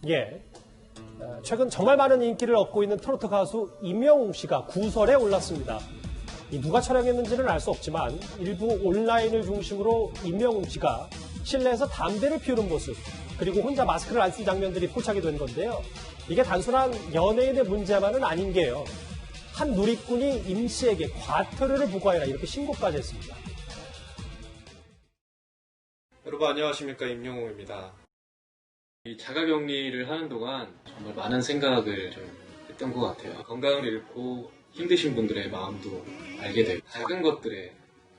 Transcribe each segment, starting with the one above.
예. 최근 정말 많은 인기를 얻고 있는 트로트 가수 임영웅 씨가 구설에 올랐습니다. 누가 촬영했는지는 알 수 없지만 일부 온라인을 중심으로 임영웅 씨가 실내에서 담배를 피우는 모습, 그리고 혼자 마스크를 안 쓴 장면들이 포착이 된 건데요. 이게 단순한 연예인의 문제만은 아닌 게요. 한 누리꾼이 임 씨에게 과태료를 부과해라 이렇게 신고까지 했습니다. 여러분 안녕하십니까, 임영웅입니다. 이 자가격리를 하는 동안 정말 많은 생각을 좀 했던 것 같아요. 건강을 잃고 힘드신 분들의 마음도 알게 되고 작은 것들의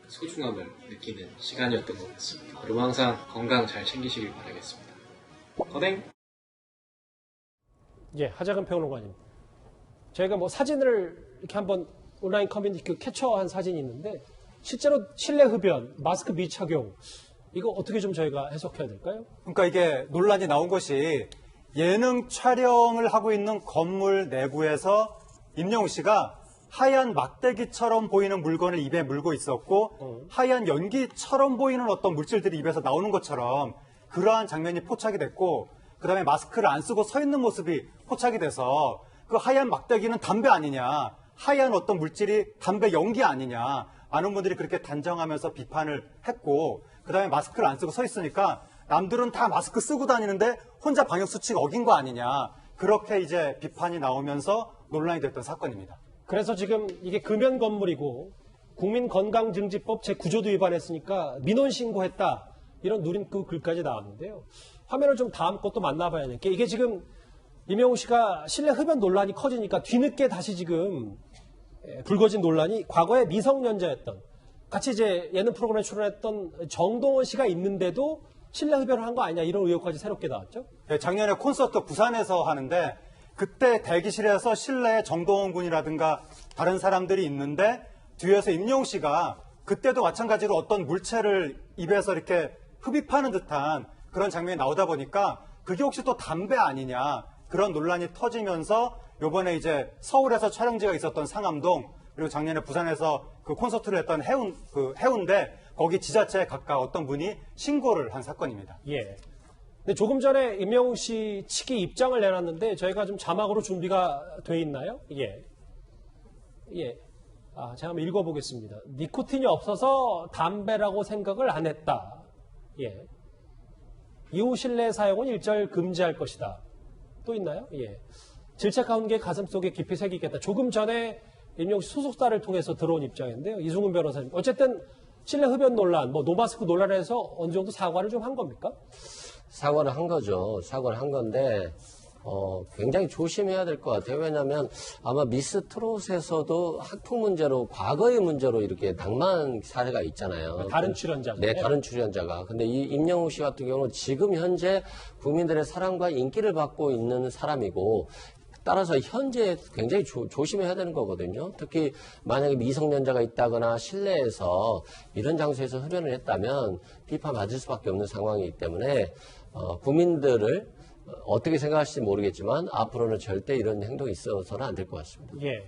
소중함을 느끼는 시간이었던 것 같습니다. 그리고 항상 건강 잘 챙기시길 바라겠습니다. 건행! 예, 하재근 평론가님. 저희가 뭐 사진을 이렇게 한번 온라인 커뮤니티 캡처한 사진이 있는데 실제로 실내 흡연, 마스크 미착용 이거 어떻게 좀 저희가 해석해야 될까요? 그러니까 이게 논란이 나온 것이 예능 촬영을 하고 있는 건물 내부에서 임영웅 씨가 하얀 막대기처럼 보이는 물건을 입에 물고 있었고 하얀 연기처럼 보이는 어떤 물질들이 입에서 나오는 것처럼 그러한 장면이 포착이 됐고 그다음에 마스크를 안 쓰고 서 있는 모습이 포착이 돼서 그 하얀 막대기는 담배 아니냐, 하얀 어떤 물질이 담배 연기 아니냐, 많은 분들이 그렇게 단정하면서 비판을 했고 그다음에 마스크를 안 쓰고 서 있으니까 남들은 다 마스크 쓰고 다니는데 혼자 방역수칙 어긴 거 아니냐, 그렇게 이제 비판이 나오면서 논란이 됐던 사건입니다. 그래서 지금 이게 금연 건물이고 국민건강증진법 제9조도 위반했으니까 민원 신고했다 이런 누린그 글까지 나왔는데요. 화면을 좀 다음 것도 만나봐야 하는 게 이게 지금 임영웅 씨가 실내 흡연 논란이 커지니까 뒤늦게 다시 지금 불거진 논란이 과거에 미성년자였던 같이 이제 예능 프로그램에 출연했던 정동원 씨가 있는데도 실내 흡연을 한 거 아니냐 이런 의혹까지 새롭게 나왔죠. 네, 작년에 콘서트 부산에서 하는데 그때 대기실에서 실내에 정동원 군이라든가 다른 사람들이 있는데 뒤에서 임영웅 씨가 그때도 마찬가지로 어떤 물체를 입에서 이렇게 흡입하는 듯한 그런 장면이 나오다 보니까 그게 혹시 또 담배 아니냐 그런 논란이 터지면서 요번에 이제 서울에서 촬영지가 있었던 상암동 그리고 작년에 부산에서 그 콘서트를 했던 해운대 거기 지자체에 각각 어떤 분이 신고를 한 사건입니다. 예. 근데 조금 전에 임영웅 씨 측이 입장을 내놨는데 저희가 좀 자막으로 준비가 돼 있나요? 예. 예. 제가 한번 읽어보겠습니다. 니코틴이 없어서 담배라고 생각을 안 했다. 예. 이후 실내 사용은 일절 금지할 것이다. 또 있나요? 예. 질책한 게 가슴 속에 깊이 새기겠다. 조금 전에 임영웅 씨 소속사를 통해서 들어온 입장인데요. 이승훈 변호사님. 어쨌든 실내 흡연 논란, 뭐 노마스크 논란에서 어느 정도 사과를 좀 한 겁니까? 사과를 한 거죠. 사과를 한 건데 굉장히 조심해야 될 것 같아요. 왜냐하면 아마 미스 트롯에서도 학폭 문제로 과거의 문제로 이렇게 낭만 사례가 있잖아요. 다른 출연자가. 네, 다른 출연자가. 근데 이 임영웅 씨 같은 경우는 지금 현재 국민들의 사랑과 인기를 받고 있는 사람이고 따라서 현재 굉장히 조심해야 되는 거거든요. 특히 만약에 미성년자가 있다거나 실내에서 이런 장소에서 흡연을 했다면 비판받을 수밖에 없는 상황이기 때문에 국민들을 어떻게 생각하실지 모르겠지만 앞으로는 절대 이런 행동이 있어서는 안 될 것 같습니다. 예.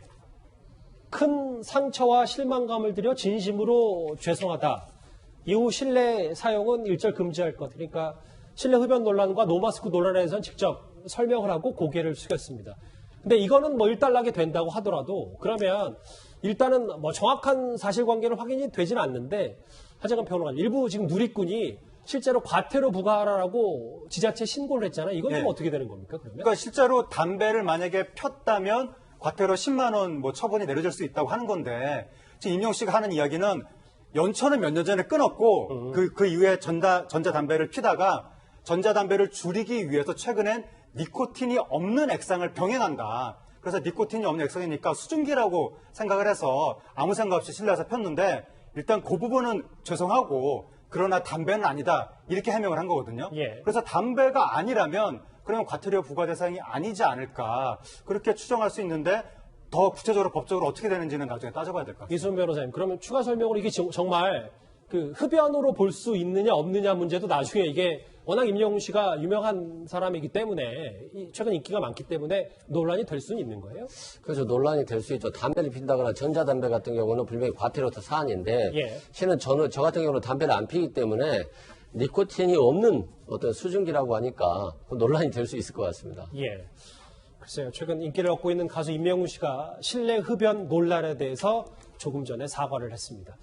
큰 상처와 실망감을 들여 진심으로 죄송하다. 이후 실내 사용은 일절 금지할 것. 그러니까 실내 흡연 논란과 노마스크 논란에서는 직접 설명을 하고 고개를 숙였습니다. 근데 이거는 뭐 일단락이 된다고 하더라도 그러면 일단은 뭐 정확한 사실관계는 확인이 되지는 않는데 하재근 평론가님 일부 지금 누리꾼이 실제로 과태료 부과하라고 지자체 신고를 했잖아요. 이건 좀 어떻게 되는 겁니까? 그러니까 실제로 담배를 만약에 폈다면 과태료 10만 원 뭐 처분이 내려질 수 있다고 하는 건데 지금 임영웅 씨가 하는 이야기는 연초는 몇 년 전에 끊었고 그 이후에 전자담배를 피다가 전자담배를 줄이기 위해서 최근엔 니코틴이 없는 액상을 병행한다. 그래서 니코틴이 없는 액상이니까 수증기라고 생각을 해서 아무 생각 없이 실내에서 폈는데 일단 그 부분은 죄송하고 그러나 담배는 아니다. 이렇게 해명을 한 거거든요. 예. 그래서 담배가 아니라면 그러면 과태료 부과 대상이 아니지 않을까. 그렇게 추정할 수 있는데 더 구체적으로 법적으로 어떻게 되는지는 나중에 따져봐야 될 것 같습니다. 이승훈 변호사님, 그러면 추가 설명으로 이게 정말 그 흡연으로 볼 수 있느냐 없느냐 문제도 나중에 이게 워낙 임영웅 씨가 유명한 사람이기 때문에 최근 인기가 많기 때문에 논란이 될 수는 있는 거예요? 그래서 논란이 될 수 있죠. 담배를 핀다거나 전자담배 같은 경우는 분명히 과태료 사안인데 예. 실은 저 같은 경우는 담배를 안 피기 때문에 니코틴이 없는 어떤 수증기라고 하니까 논란이 될 수 있을 것 같습니다. 예. 글쎄요. 최근 인기를 얻고 있는 가수 임영웅 씨가 실내 흡연 논란에 대해서 조금 전에 사과를 했습니다.